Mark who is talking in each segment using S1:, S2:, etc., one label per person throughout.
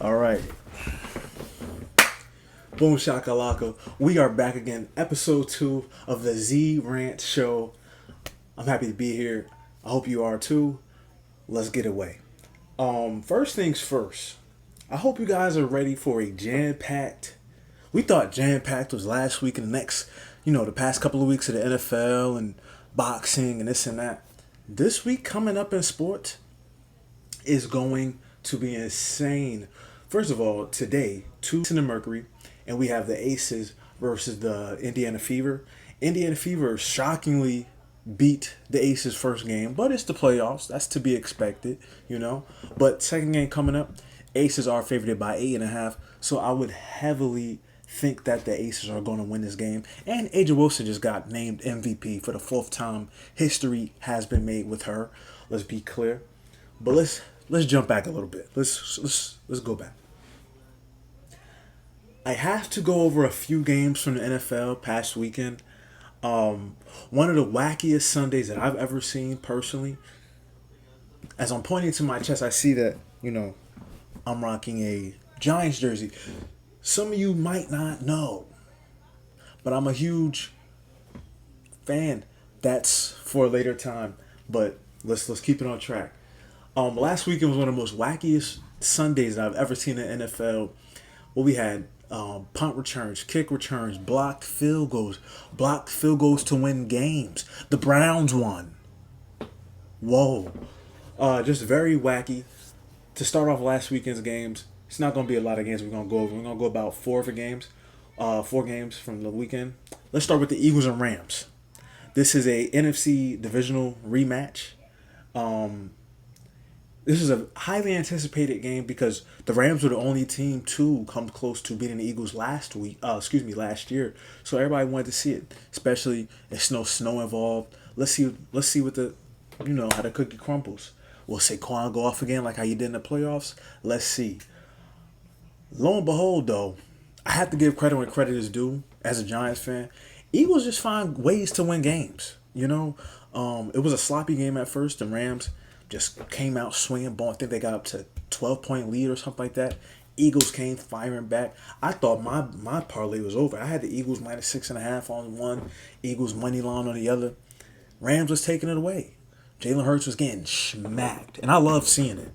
S1: All right. Boom shakalaka. We are back again. Episode 2 of the ZRantShow. I'm happy to be here. I hope you are too. Let's get away. First things first. I hope you guys are ready for a jam-packed. We thought jam-packed was last week and the next, the past couple of weeks of the NFL and boxing and this and that. This week coming up in sports is going to be insane. First of all, today, 2 in the Mercury, and we have the Aces versus the Indiana Fever. Indiana Fever shockingly beat the Aces first game, but it's the playoffs. That's to be expected, But second game coming up, Aces are favored by 8.5, so I would heavily think that the Aces are going to win this game. And Aja Wilson just got named MVP for the 4th time. History has been made with her. Let's be clear. But let's jump back a little bit. Let's go back. I have to go over a few games from the NFL past weekend. One of the wackiest Sundays that I've ever seen personally. As I'm pointing to my chest, I see that, I'm rocking a Giants jersey. Some of you might not know, but I'm a huge fan. That's for a later time, but let's keep it on track. Last weekend was one of the most wackiest Sundays that I've ever seen in the NFL. Well, we had punt returns, kick returns, blocked field goals to win games. The Browns won. Whoa. Just very wacky. To start off last weekend's games, it's not going to be a lot of games we're going to go over. We're going to go about 4 games from the weekend. Let's start with the Eagles and Rams. This is a NFC divisional rematch. This is a highly anticipated game because the Rams were the only team to come close to beating the Eagles last year. So everybody wanted to see it, especially if no snow involved. Let's see what how the cookie crumbles. Will Saquon go off again like how you did in the playoffs? Let's see. Lo and behold, though, I have to give credit when credit is due as a Giants fan. Eagles just find ways to win games. It was a sloppy game at first. The Rams just came out swinging ball. I think they got up to 12-point lead or something like that. Eagles came firing back. I thought my parlay was over. I had the Eagles minus 6.5 on one, Eagles money line on the other. Rams was taking it away. Jalen Hurts was getting smacked, and I love seeing it.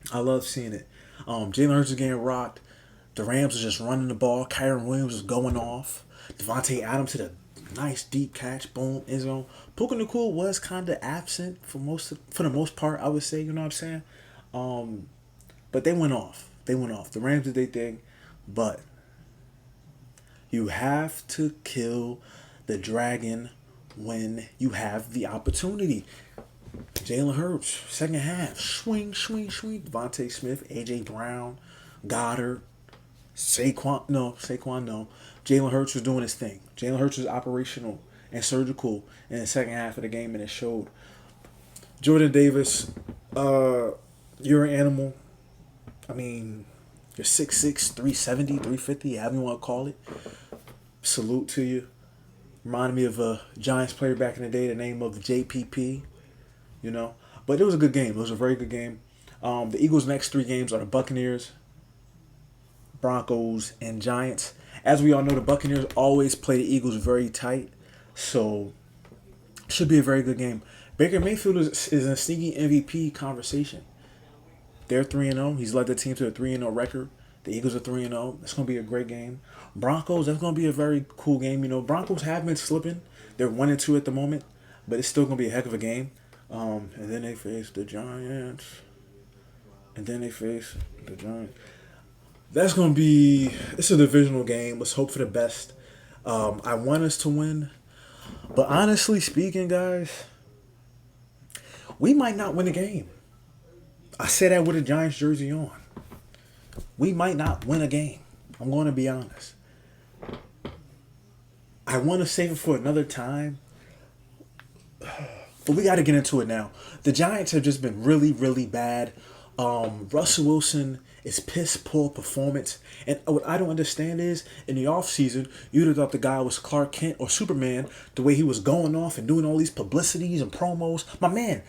S1: Jalen Hurts was getting rocked. The Rams was just running the ball. Kyron Williams was going off. Devontae Adams hit a nice deep catch. Boom, end zone. Puka Nacua was kind of absent for the most part, I would say. You know what I'm saying? But they went off. The Rams did their thing, but you have to kill the dragon when you have the opportunity. Jalen Hurts, second half, swing. Devontae Smith, A.J. Brown, Goddard, Saquon no. Jalen Hurts was doing his thing. Jalen Hurts was operational and surgical in the second half of the game, and it showed. Jordan Davis, you're an animal. I mean, you're 6'6", 370, 350, however you want to call it. Salute to you. Reminded me of a Giants player back in the day, the name of JPP, But it was a good game. It was a very good game. The Eagles' next 3 games are the Buccaneers, Broncos, and Giants. As we all know, the Buccaneers always play the Eagles very tight, so it should be a very good game. Baker Mayfield is in a sneaky MVP conversation. They're 3-0. He's led the team to a 3-0 record. The Eagles are 3-0. It's going to be a great game. Broncos, that's going to be a very cool game. Broncos have been slipping. They're 1-2 at the moment, but it's still going to be a heck of a game. And then they face the Giants. That's going to be... It's a divisional game. Let's hope for the best. I want us to win. But honestly speaking, guys, we might not win the game. I say that with a Giants jersey on. We might not win a game. I'm going to be honest. I want to save it for another time. But we got to get into it now. The Giants have just been really, really bad. Russell Wilson is piss poor performance. And what I don't understand is, in the offseason, you'd have thought the guy was Clark Kent or Superman, the way he was going off and doing all these publicities and promos. My man,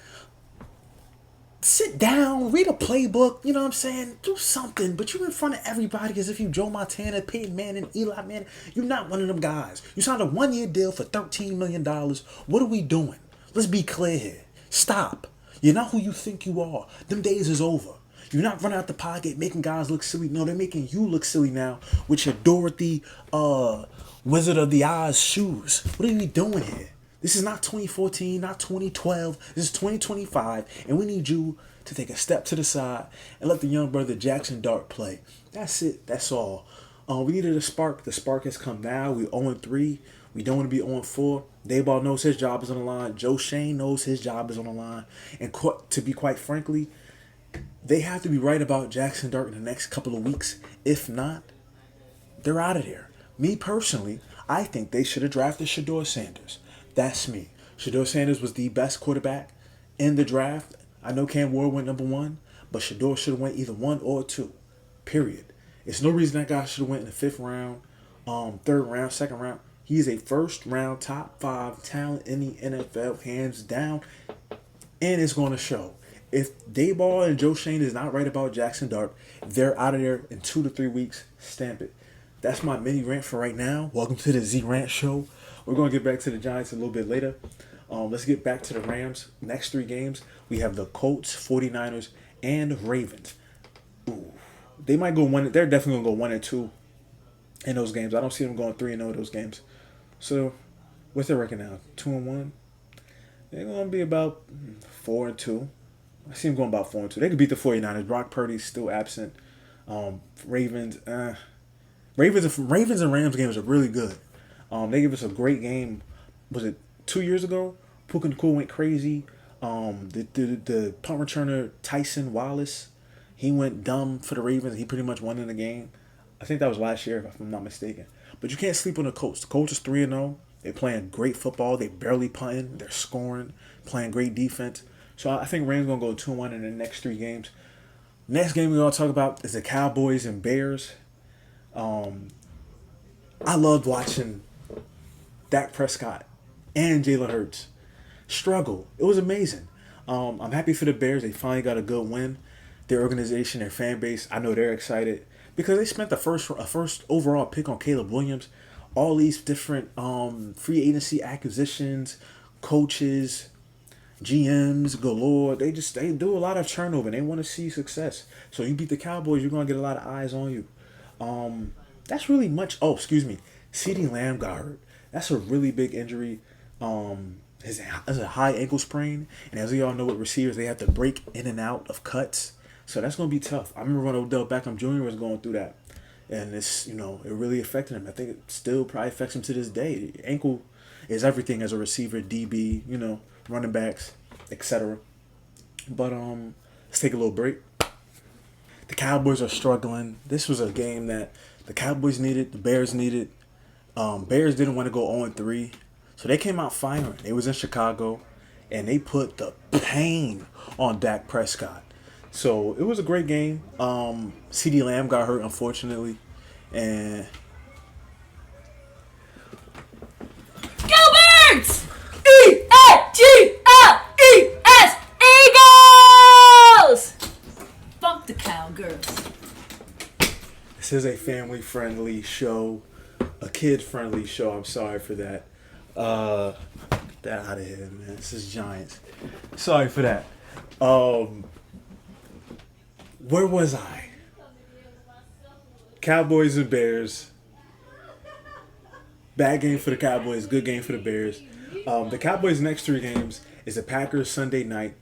S1: sit down, read a playbook, you know what I'm saying? Do something, but you in front of everybody as if you Joe Montana, Peyton Manning, Eli Manning. You're not one of them guys. You signed a 1-year deal for $13 million. What are we doing? Let's be clear here. Stop. You're not who you think you are. Them days is over. You're not running out the pocket making guys look silly. No, they're making you look silly now with your Dorothy Wizard of the Oz shoes. What are we doing here? This is not 2014, not 2012. This is 2025, and we need you to take a step to the side and let the young brother Jackson Dart play. That's it. That's all. We needed a spark. The spark has come now. We 0-3. We don't want to be 0-4. Dayball knows his job is on the line. Joe Shane knows his job is on the line. And to be quite frankly, they have to be right about Jackson Dart in the next couple of weeks. If not, they're out of there. Me personally, I think they should have drafted Shedeur Sanders. That's me. Shedeur Sanders was the best quarterback in the draft. I know Cam Ward went number 1, but Shedeur should have went either 1 or 2. Period. It's no reason that guy should have went in the 5th round, 3rd round, 2nd round. He is a 1st round top 5 talent in the NFL, hands down, and it's going to show. If Dayball and Joe Shane is not right about Jackson Dart, they're out of there in 2 to 3 weeks. Stamp it. That's my mini rant for right now. Welcome to the ZRantShow. We're going to get back to the Giants a little bit later. Let's get back to the Rams. Next 3 games, we have the Colts, 49ers, and Ravens. Ooh, they might go 1. They're definitely going to go 1-2 in those games. I don't see them going 3-0 those games. So, what's their record now? 2-1. They're going to be about 4-2. I see them going about 4-2. They could beat the 49ers. Brock Purdy's still absent. Ravens and Rams games are really good. They gave us a great game. Was it 2 years ago? Puka Nacua went crazy. The punt returner Tyson Wallace, he went dumb for the Ravens. He pretty much won in the game. I think that was last year, if I'm not mistaken. But you can't sleep on the Colts. The Colts is 3-0. They're playing great football. They barely punting. They're scoring, playing great defense. So I think Rams going to go 2-1 in the next 3 games. Next game we're going to talk about is the Cowboys and Bears. I loved watching Dak Prescott and Jalen Hurts struggle. It was amazing. I'm happy for the Bears. They finally got a good win. Their organization, their fan base, I know they're excited because they spent a first overall pick on Caleb Williams. All these different free agency acquisitions, coaches, GMs galore. They do a lot of turnover. And they want to see success. So you beat the Cowboys, you're gonna get a lot of eyes on you. That's really much. Oh, excuse me. CeeDee Lamb got hurt. That's a really big injury. It's a high ankle sprain, and as we all know, with receivers, they have to break in and out of cuts. So that's gonna be tough. I remember when Odell Beckham Jr. was going through that, and it really affected him. I think it still probably affects him to this day. Ankle is everything as a receiver, DB, running backs, etc. But let's take a little break. The Cowboys are struggling. This was a game that the Cowboys needed, the Bears needed. Bears didn't want to go 0-3, so they came out firing. They was in Chicago, and they put the pain on Dak Prescott. So it was a great game. CeeDee Lamb got hurt, unfortunately, and
S2: Go Birds! E-A-G-L-E-S! Eagles! Fuck the cowgirls.
S1: this is a family-friendly show, a kid-friendly show. I'm sorry for that. Get that out of here, man. This is Giants. Sorry for that. Where was I? Cowboys and Bears. Bad game for the Cowboys, good game for the Bears. The Cowboys' next 3 games is the Packers Sunday night.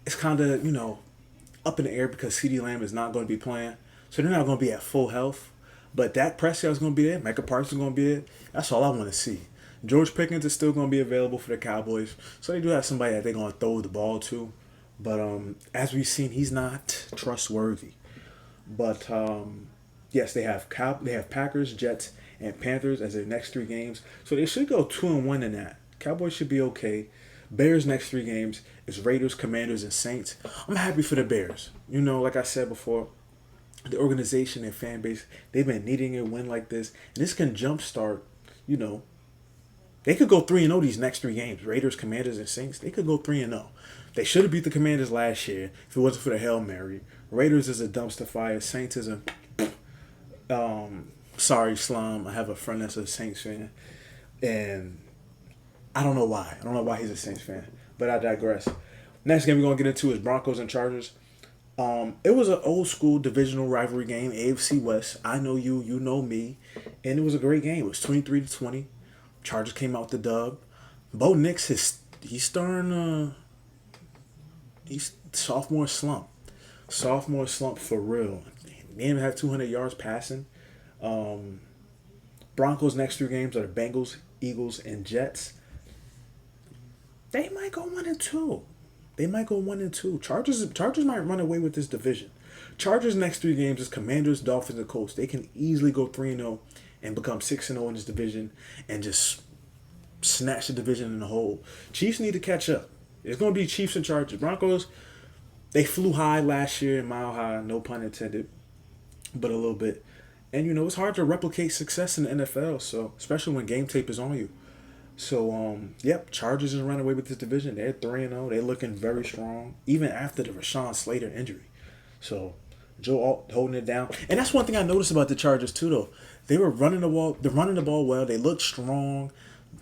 S1: It's kind of, up in the air because CeeDee Lamb is not going to be playing. So they're not going to be at full health. But Dak Prescott's going to be there. Micah Parsons is going to be there. That's all I want to see. George Pickens is still going to be available for the Cowboys. So they do have somebody that they're going to throw the ball to. But as we've seen, he's not trustworthy. But yes, they have Packers, Jets, and Panthers as their next 3 games. So they should go 2-1 in that. Cowboys should be okay. Bears' next 3 games is Raiders, Commanders, and Saints. I'm happy for the Bears. Like I said before, the organization and fan base, they've been needing a win like this. And this can jumpstart, they could go 3-0 these next 3 games. Raiders, Commanders, and Saints, they could go 3-0. They should have beat the Commanders last year if it wasn't for the Hail Mary. Raiders is a dumpster fire. Saints is a sorry, Slum. I have a friend that's a Saints fan, and I don't know why. I don't know why he's a Saints fan, but I digress. Next game we're gonna get into is Broncos and Chargers. It was an old school divisional rivalry game, AFC West. I know you, you know me, and it was a great game. It was 23-20. Chargers came out with the dub. Bo Nix, he's starting he's sophomore slump for real. He didn't even have 200 yards passing. Broncos' next 3 games are the Bengals, Eagles, and Jets. They might go 1-2. They might go 1-2. Chargers might run away with this division. Chargers' next 3 games is Commanders, Dolphins, and Colts. They can easily go 3-0 and become 6-0 in this division and just snatch the division in the hole. Chiefs need to catch up. It's going to be Chiefs and Chargers. Broncos, they flew high last year, mile high, no pun intended, but a little bit. And, it's hard to replicate success in the NFL, so especially when game tape is on you. So, Chargers is running away with this division. They're 3-0. They're looking very strong, even after the Rashawn Slater injury. So, Joe Alt holding it down. And that's one thing I noticed about the Chargers, too, though. They were running the ball. They're running the ball well. They looked strong.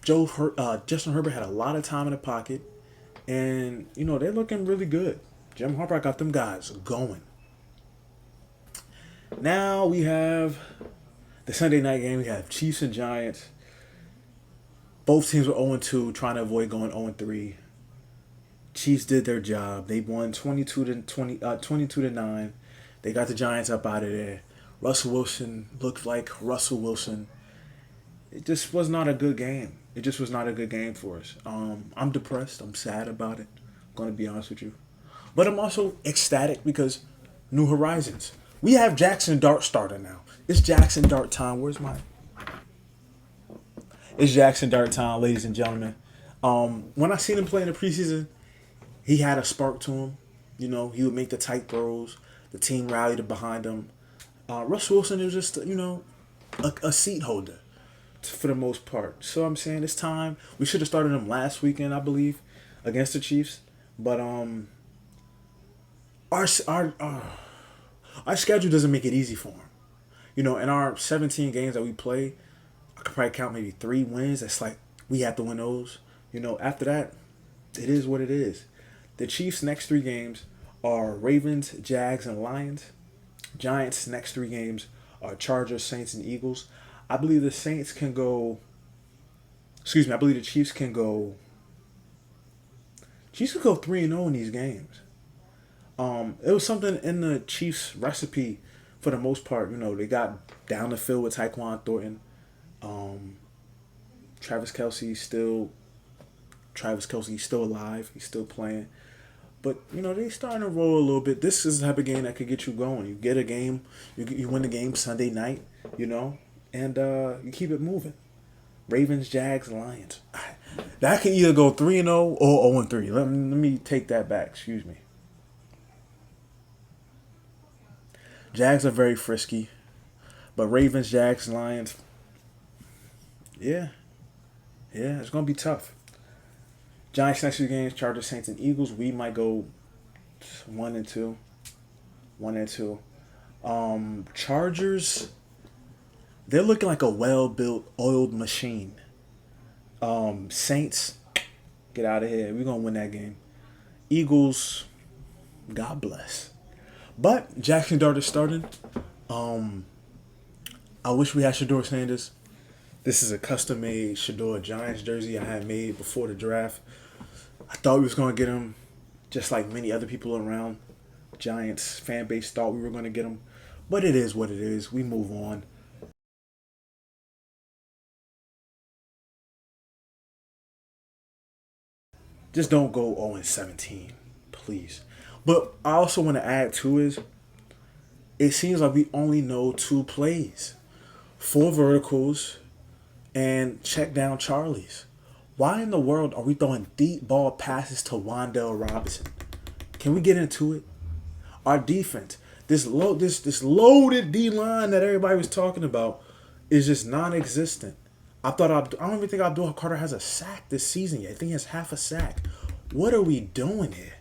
S1: Justin Herbert had a lot of time in the pocket. And, they're looking really good. Jim Harbaugh got them guys going. Now we have the Sunday night game. We have Chiefs and Giants. Both teams were 0-2, trying to avoid going 0-3. Chiefs did their job. They won 22-9. They got the Giants up out of there. Russell Wilson looked like Russell Wilson. It just was not a good game. It just was not a good game for us. I'm depressed. I'm sad about it. I'm going to be honest with you. But I'm also ecstatic because New Horizons. We have Jackson Dart starter now. It's Jackson Dart time. It's Jackson Dart time, ladies and gentlemen. When I seen him play in the preseason, he had a spark to him. He would make the tight throws. The team rallied behind him. Russell Wilson is just, a seat holder for the most part. So I'm saying it's time. We should have started him last weekend, I believe, against the Chiefs. But our schedule doesn't make it easy for him. In our 17 games that we play, I could probably count maybe 3 wins. That's like we have to win those. After that, it is what it is. The Chiefs' next 3 games are Ravens, Jags, and Lions. Giants' next 3 games are Chargers, Saints, and Eagles. I believe the Saints can go. I believe the Chiefs can go. Chiefs could go 3-0 in these games. It was something in the Chiefs' recipe for the most part. They got down the field with Tyquan Thornton. Travis Kelce's still alive. He's still playing. But, they starting to roll a little bit. This is the type of game that could get you going. You get a game, you win the game Sunday night, and you keep it moving. Ravens, Jags, Lions. That can either go 3-0 or 0-3. Let me take that back. Excuse me. Jags are very frisky. But Ravens, Jags, Lions, yeah, it's going to be tough. Giants next 2 games, Chargers, Saints, and Eagles. We might go 1-2. 1-2. Chargers, they're looking like a well-built, oiled machine. Saints, get out of here. We're going to win that game. Eagles, God bless. But Jackson Dart is starting. I wish we had Shedeur Sanders. This is a custom-made Shedeur Giants jersey I had made before the draft. I thought we was going to get him, just like many other people around Giants fan base thought we were going to get him. But it is what it is. We move on. Just don't go 0-17, please. But I also want to add to is, it seems like we only know 2 plays. 4 verticals and check down Charlies. Why in the world are we throwing deep ball passes to Wan'Dale Robinson? Can we get into it? Our defense, this loaded D-line that everybody was talking about, is just non-existent. I don't even think Abdul Carter has a sack this season yet. I think he has half a sack. What are we doing here?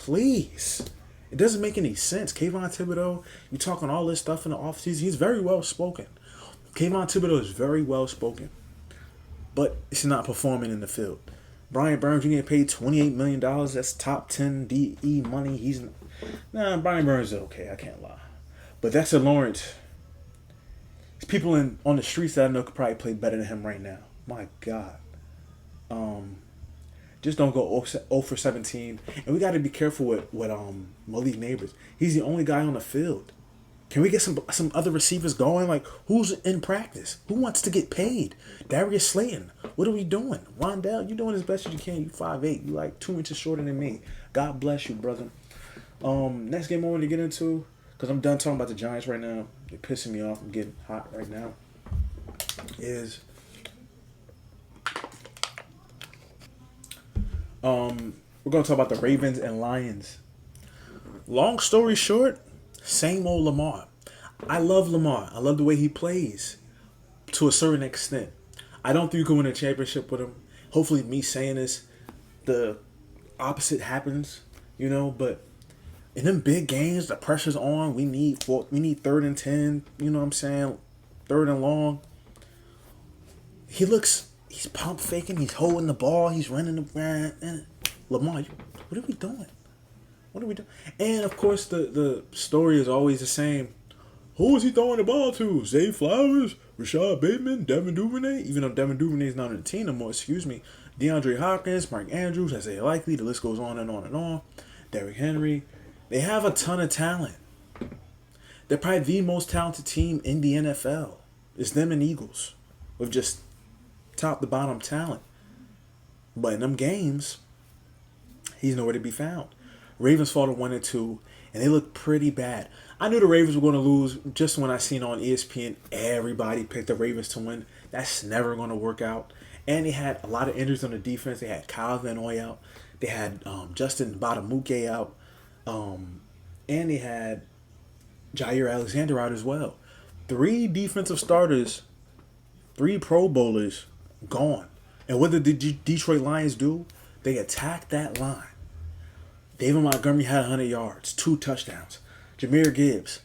S1: please. It doesn't make any sense. Kayvon Thibodeau, you talking all this stuff in the offseason. He's very well spoken. Kayvon Thibodeau is very well spoken, but it's not performing in the field. Brian Burns, you getting paid $28 million. That's top 10 DE money. Brian Burns is okay. I can't lie. But Dexter Lawrence, there's people on the streets that I know could probably play better than him right now. My God. Just don't go 0 for 17. And we got to be careful with Malik Neighbors. He's the only guy on the field. Can we get some other receivers going? Like, who's in practice? Who wants to get paid? Darius Slayton. What are we doing? Rondell, you doing as best as you can. You 5'8". You like 2 inches shorter than me. God bless you, brother. Next game I want to get into, because I'm done talking about the Giants right now. They're pissing me off. I'm getting hot right now. We're going to talk about the Ravens and Lions. Long story short, same old Lamar. I love Lamar. I love the way he plays to a certain extent. I don't think you can win a championship with him. Hopefully, me saying this, the opposite happens, but in them big games, the pressure's on. We need 3rd and 10, you know what I'm saying? 3rd and long. He's pump faking, he's holding the ball, he's running the and Lamar, what are we doing? What are we doing? And of course the story is always the same. Who is he throwing the ball to? Zay Flowers, Rashad Bateman, Devin Duvernay, even though Devin Duvernay is not on the team no more, DeAndre Hopkins, Mark Andrews, Isaiah Likely, the list goes on and on and on. Derrick Henry. They have a ton of talent. They're probably the most talented team in the NFL. It's them and Eagles with just top to bottom talent. But in them games, he's nowhere to be found. Ravens fall to 1-2, and they look pretty bad. I knew the Ravens were going to lose just when I seen on ESPN everybody picked the Ravens to win. That's never going to work out. And they had a lot of injuries on the defense. They had Kyle Van Noy out. They had Justin Badamuke out. And they had Jair Alexander out as well. 3 defensive starters, 3 Pro Bowlers gone. And what did the Detroit Lions do? They attacked that line. David Montgomery had 100 yards, 2 touchdowns. Jahmyr Gibbs,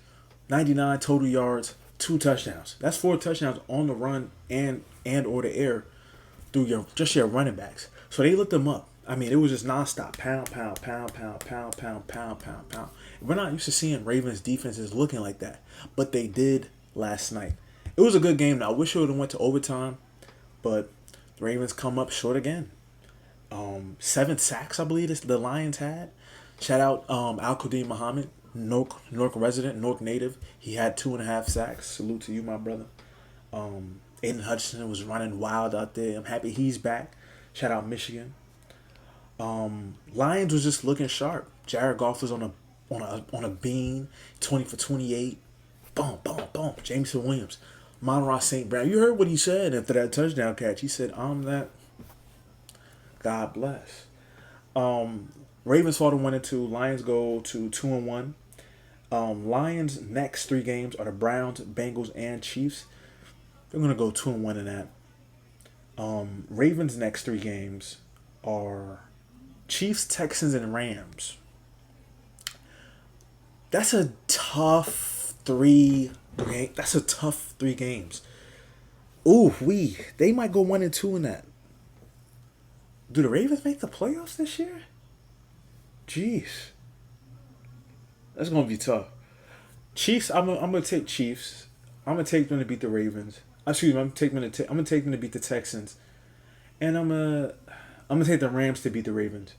S1: 99 total yards, 2 touchdowns. That's 4 touchdowns on the run and or the air through your running backs. So they looked them up. I mean, it was just nonstop. Pound, pound, pound, pound, pound, pound, pound, pound, pound. We're not used to seeing Ravens defenses looking like that. But they did last night. It was a good game. Now, I wish it would have went to overtime. But the Ravens come up short again. 7 sacks, I believe, the Lions had. Shout out Al-Qadim Muhammad, Newark resident, Newark native. He had 2.5 sacks. Salute to you, my brother. Aiden Hutchinson was running wild out there. I'm happy he's back. Shout out Michigan. Lions was just looking sharp. Jared Goff was on a beam, 20 for 28. Boom, boom, boom. Jameson Williams, Monroe St. Brown. You heard what he said after that touchdown catch. He said, "I'm that." God bless. Ravens fall to 1-2. Lions go to 2-1. Lions' next 3 games are the Browns, Bengals, and Chiefs. They're gonna go 2-1 in that. Ravens' next 3 games are Chiefs, Texans, and Rams. That's a tough 3 games. Ooh, they might go 1-2 in that. Do the Ravens make the playoffs this year? Jeez. That's going to be tough. Chiefs, I'm gonna take Chiefs. I'm gonna take them to beat the Ravens. Excuse me, I'm gonna take them to beat the Texans. And I'm gonna take the Rams to beat the Ravens.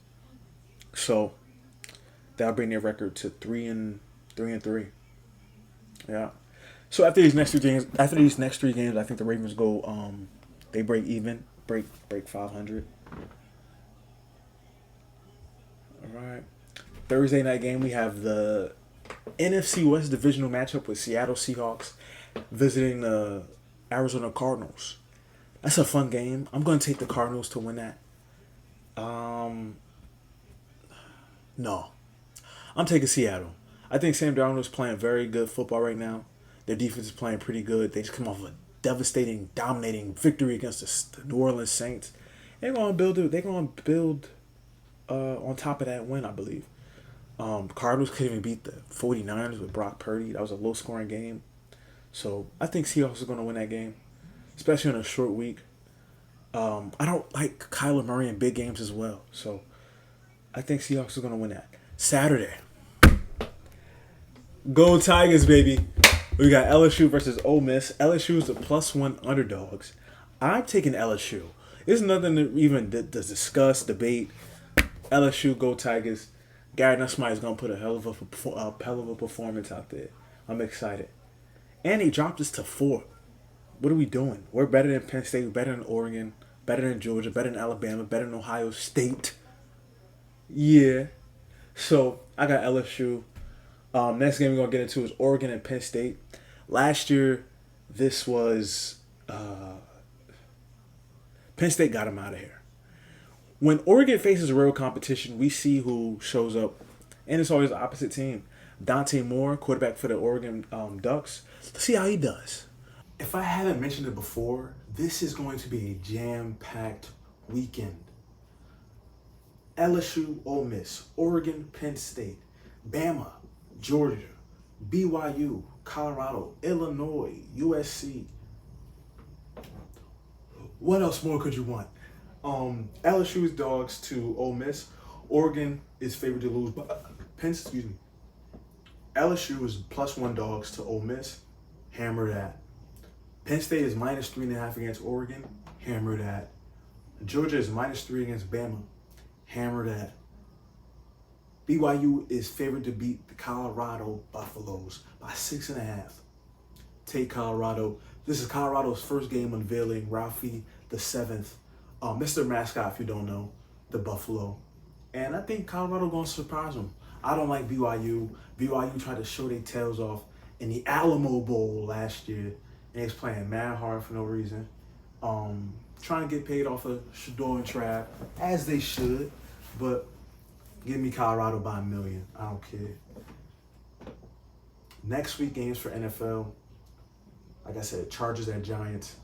S1: So that'll bring their record to 3-3. Yeah. So after these next 3 games, I think the Ravens go they break even, break 500. All right. Thursday night game, we have the NFC West divisional matchup with Seattle Seahawks visiting the Arizona Cardinals. That's a fun game. I'm going to take the Cardinals to win that. No. I'm taking Seattle. I think Sam Darnold is playing very good football right now. Their defense is playing pretty good. They just come off of a devastating, dominating victory against the New Orleans Saints. They're going to build on top of that win, I believe. Cardinals couldn't even beat the 49ers with Brock Purdy. That was a low scoring game. So I think Seahawks are going to win that game, especially on a short week. I don't like Kyler Murray in big games as well. So I think Seahawks are going to win that. Saturday. Go Tigers, baby. We got LSU versus Ole Miss. LSU is the +1 underdogs. I'm taking LSU. There's nothing to even discuss, debate. LSU, go Tigers. Gary Nussmeier is going to put a hell of a performance out there. I'm excited. And he dropped us to 4. What are we doing? We're better than Penn State. We're better than Oregon. Better than Georgia. Better than Alabama. Better than Ohio State. Yeah. So, I got LSU. Next game we're going to get into is Oregon and Penn State. Last year, this was... Penn State got them out of here. When Oregon faces real competition, we see who shows up, and it's always the opposite team. Dante Moore, quarterback for the Oregon Ducks. Let's see how he does. If I haven't mentioned it before, this is going to be a jam-packed weekend. LSU, Ole Miss, Oregon, Penn State, Bama, Georgia, BYU, Colorado, Illinois, USC. What else more could you want? LSU is dogs to Ole Miss. Oregon is favored to lose. LSU is +1 dogs to Ole Miss. Hammer that. Penn State is -3.5 against Oregon. Hammer that. Georgia is -3 against Bama. Hammer that. BYU is favored to beat the Colorado Buffaloes by 6.5. Take Colorado. This is Colorado's first game unveiling Ralphie the 7th. Mr. Mascot, if you don't know, the Buffalo. And I think Colorado going to surprise them. I don't like BYU. BYU tried to show their tails off in the Alamo Bowl last year. And it's playing mad hard for no reason. Trying to get paid off of Shador and Trav, as they should. But give me Colorado by 1 million. I don't care. Next week games for NFL. Like I said, Chargers at Giants.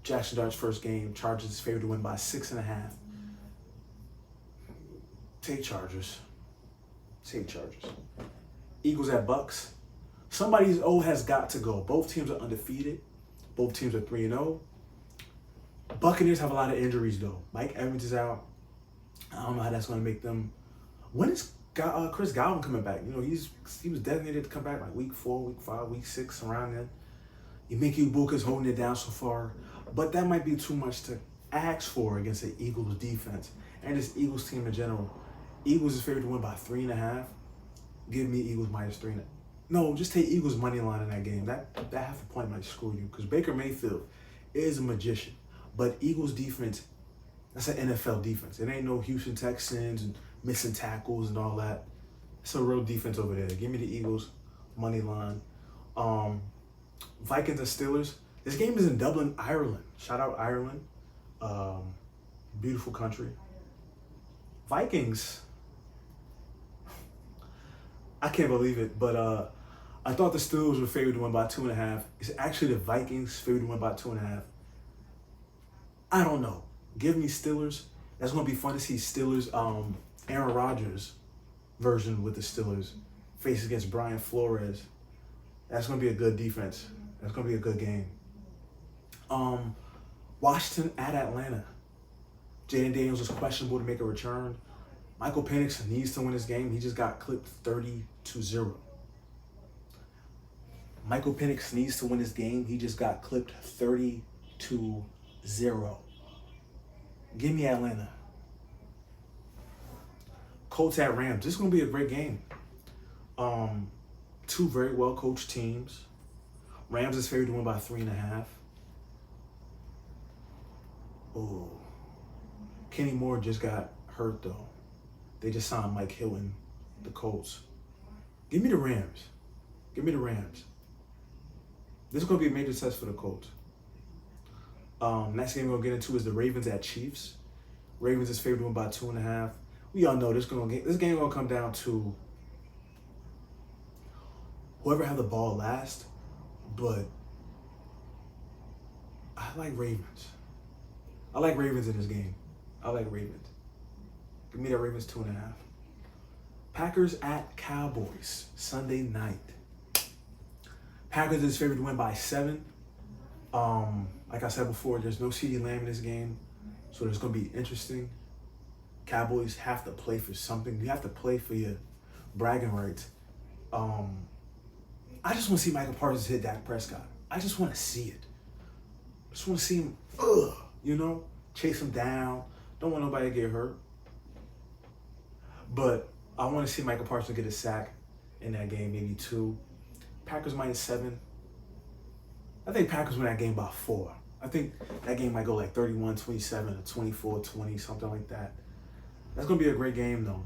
S1: Jackson Dart's first game. Chargers is favored to win by 6.5. Take Chargers. Take Chargers. Eagles at Bucks. Somebody's O has got to go. Both teams are undefeated. Both teams are 3-0. Buccaneers have a lot of injuries, though. Mike Evans is out. I don't know how that's going to make them. When is Chris Godwin coming back? You know, he was designated to come back like week 4, week 5, week 6, around then. Emeka Ibuka's holding it down so far. But that might be too much to ask for against the Eagles defense and this Eagles team in general. Eagles is favored to win by 3.5. Give me Eagles -3. No, just take Eagles money line in that game. That half a point might screw you because Baker Mayfield is a magician. But Eagles defense, that's an NFL defense. It ain't no Houston Texans and missing tackles and all that. It's a real defense over there. Give me the Eagles money line. Vikings and Steelers. This game is in Dublin, Ireland. Shout out Ireland. Beautiful country. Vikings. I can't believe it, but I thought the Steelers were favored to win by 2.5. It's actually the Vikings favored to win by 2.5. I don't know. Give me Steelers. That's going to be fun to see Steelers, Aaron Rodgers version with the Steelers face against Brian Flores. That's going to be a good defense. That's going to be a good game. Washington at Atlanta. Jaden Daniels is questionable to make a return. Michael Penix needs to win this game. He just got clipped 30-0. Michael Penix needs to win this game. He just got clipped 30-0. Give me Atlanta. Colts at Rams. This is going to be a great game. Two very well-coached teams. Rams is favored to win by 3.5. Oh. Kenny Moore just got hurt, though. They just signed Mike Hilton, the Colts. Give me the Rams. Give me the Rams. This is going to be a major test for the Colts. Next game we're going to get into is the Ravens at Chiefs. Ravens is favored to win by 2.5. We all know this game is going to come down to whoever had the ball last, but I like Ravens. I like Ravens in this game. I like Ravens. Give me that Ravens 2.5. Packers at Cowboys, Sunday night. Packers is favored to win by 7. Like I said before, there's no CeeDee Lamb in this game, so it's going to be interesting. Cowboys have to play for something. You have to play for your bragging rights. I just want to see Michael Parsons hit Dak Prescott. I just want to see it. I just want to see him, chase him down. Don't want nobody to get hurt. But I want to see Michael Parsons get a sack in that game, maybe 2. Packers -7. I think Packers win that game by 4. I think that game might go like 31-27 or 24-20, something like that. That's going to be a great game, though.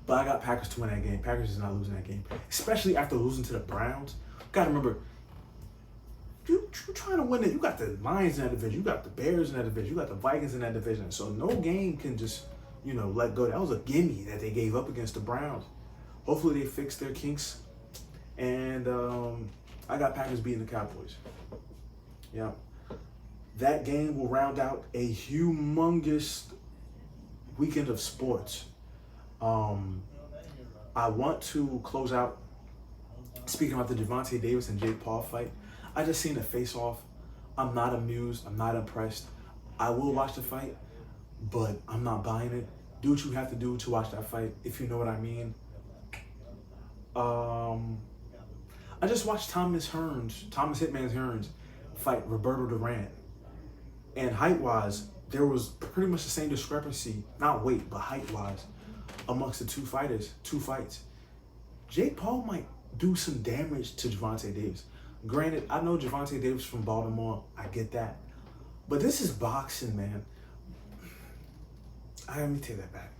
S1: But I got Packers to win that game. Packers is not losing that game, especially after losing to the Browns. Got to remember, you trying to win it. You got the Lions in that division. You got the Bears in that division. You got the Vikings in that division. So no game can just, let go. That was a gimme that they gave up against the Browns. Hopefully they fix their kinks. And I got Packers beating the Cowboys. Yeah. That game will round out a humongous weekend of sports. I want to close out speaking about the Gervonta Davis and Jake Paul fight. I just seen the face-off. I'm not amused. I'm not impressed. I will watch the fight, but I'm not buying it. Do what you have to do to watch that fight, if you know what I mean. I just watched Thomas Hitman Hearns fight Roberto Durant. And height-wise, there was pretty much the same discrepancy, not weight, but height-wise, amongst the two fights. Jake Paul might do some damage to Gervonta Davis. Granted, I know Gervonta Davis from Baltimore. I get that. But this is boxing, man. Let me take that back.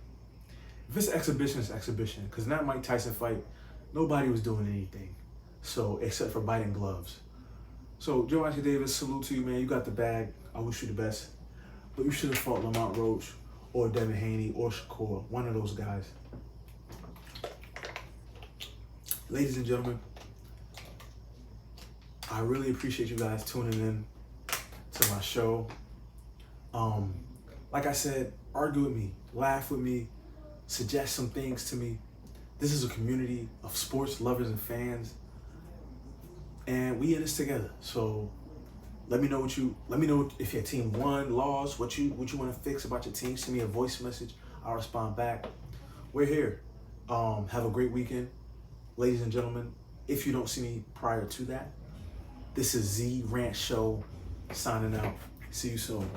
S1: If it's exhibition, it's exhibition. Because in that Mike Tyson fight, nobody was doing anything. So, except for biting gloves. So, Gervonta Davis, salute to you, man. You got the bag. I wish you the best. But you should have fought Lamont Roach or Devin Haney or Shakur. One of those guys. Ladies and gentlemen, I really appreciate you guys tuning in to my show. Like I said, argue with me, laugh with me, suggest some things to me. This is a community of sports lovers and fans, and we in this together. So let me know if your team won, lost, what you want to fix about your team. Send me a voice message. I'll respond back. We're here. Have a great weekend. Ladies and gentlemen, if you don't see me prior to that, this is ZRantShow signing out. See you soon.